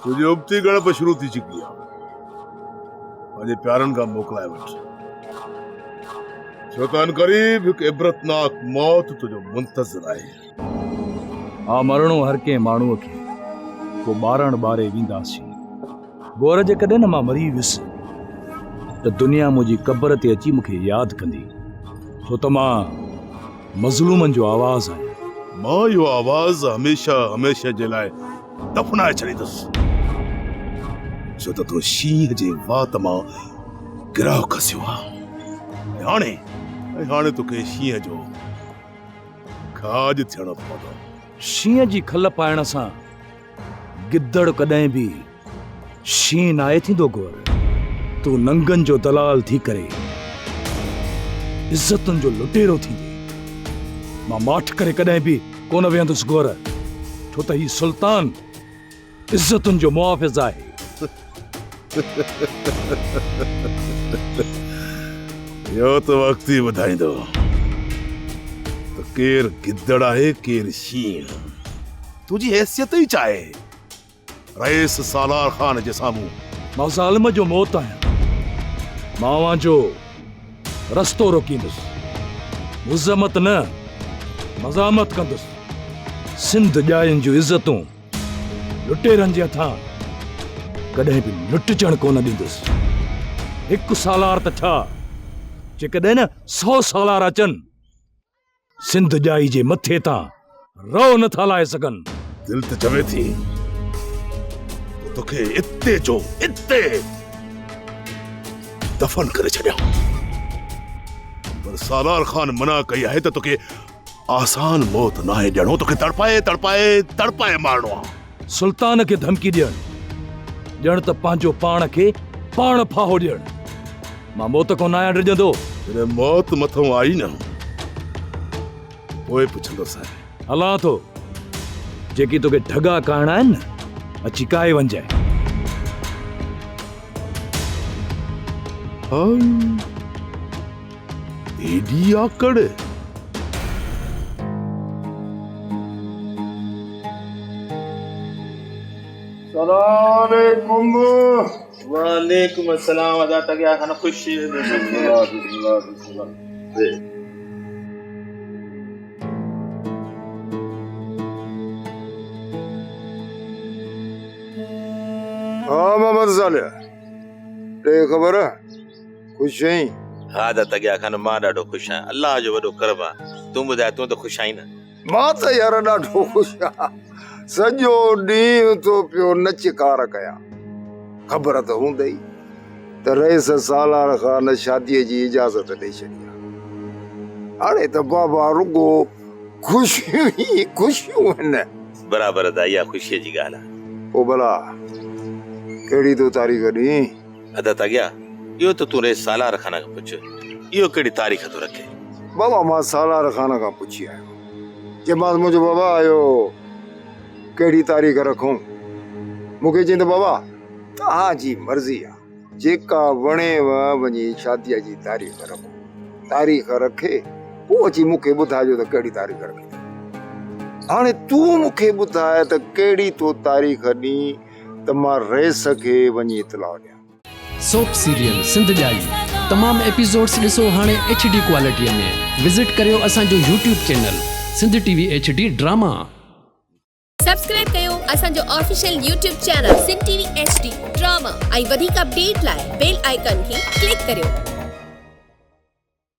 तुझे उबती गड़प शुरू थी चुकी है। मुझे प्यारन का मोकला है वट शैतान करीब एक इबरतनाक मौत तुझो मुंतज़िर आहे। आ मरणो हर के माण्हूअ खे को ॿारण ॿारे वेंदासीं। गोर जे कॾहिं न मां मरी वियुसि त दुनिया मुंहिंजी क़बर ते अची मूंखे यादि कंदी, छो त मां मज़लूमनि जो आवाज़ आहियां। मां इहो आवाज़ हमेशा हमेशा जे लाइ दफ़नाए छॾींदुसि, छो त तूं शींहं जे वात मां गिराउ खसियो आहे। हाणे तोखे शींहं जो खाज थियणो पवंदो। शींहं जी खल पाइण सां गिदड़ कॾहिं बि शींहं नाहे थींदो। गोर, तूं नंगनि जो दलाल थी करे इज्जतुनि जो लुटेरो थींदे मां माठ करे कॾहिं बि कोन वेहंदुसि। गोर, छो त ही सुल्तान इज्जतुनि जो मुहाफ़िज़ आहे। यो तो वक्त ही ॿुधाईंदो त केर गिदड़ आहे केर शींहं। तुझी हैसियत ही चाहे रईस सालार खान जे साम्हूं। मां ज़ालिम जो मौत आहियां, मावा जो रस्तो रोकींदुसि, मुज़मत न मज़ामत कंदुसि। सिंध ॼायुनि जूं इज़तूं लुटेरनि जे हथां कॾहिं बि लुटजण कोन ॾींदुसि। हिकु सालार त छा, जेकॾहिं न 100 सालार अचनि, सिंध ॼाई जे मथे तां रओ नथा लाए सघनि। दिल त चवे थी तोखे इते जो इते दफन करे छॾियां, पर सालार खान मना कई आहे त तोखे आसान मौत नाहे ॾियणो, तोखे तड़पाए तड़पाए तड़पाए मारणो आहे। सुल्तान खे धमकी ॾियणु ॼण त पंहिंजो पाण खे पाण फाहो ॾियणु। मां मौत कोन आहियां डिॼंदो। जॾहिं मौत मथों आई न पोइ पुछंदुसि। हलां थो, जेकी तोखे ढगा करणा आहिनि न, अची काए वञजाए। एडी आकड़। सलाम वालेकुम अस्सलाम। अदा तक या खाना खुश मोहम्मद सालिह ते ख़बर खुश आहीं? हा अदा तक या खाना मां ॾाढो खुश आहियां। अल्लाह जो वॾो करम आहे। तूं ॿुधाए, तूं त खुश आहीं न? मां त यार ॾाढो खुश आहियां। सॼो ॾींहुं तो पियो नचकार कयां। ख़बर त हूंदई त रईस सालार खान शादीअ जी इजाज़त ॾेई छॾी आहे। हाणे त बाबा रुगो खुशियूं ई खुशियूं आहिनि। बराबरि अदा, इहा ख़ुशीअ जी ॻाल्हि आहे। पोइ भला कहिड़ी तो तारीख़ ॾीं? अदा तक या इहो त तूं रईस सालार खान खां पुछ, इहो कहिड़ी तारीख़ थो रखे? बाबा मां सालार खान खां पुछी आयो, चयोमांसि मुंहिंजो बाबा आयो कहिड़ी तारीख़ रखूं? मूंखे चई त बाबा तव्हांजी मर्ज़ी आहे, जेका वणेव वञी शादीअ जी तारीख़ रखो। तारीख़ रखे पोइ अची मूंखे ॿुधाइजो त कहिड़ी तारीख़ रखी। हाणे तूं मूंखे ॿुधाए त कहिड़ी तो तारीख़ ॾीं त मां रईस खे वञी इतलाउ ॾियां। सोप सीरियल सिंध ॼाई तमाम एपिसोड्स ॾिसो हाणे HD क्वालिटीअ में। विज़िट करियो असांजो YouTube channel Sindh TV HD drama. Subscribe कयो असांजो official YouTube channel Sindh TV HD drama ऐं वधीक अपडेट लाइ बेल आइकन खे क्लिक करियो।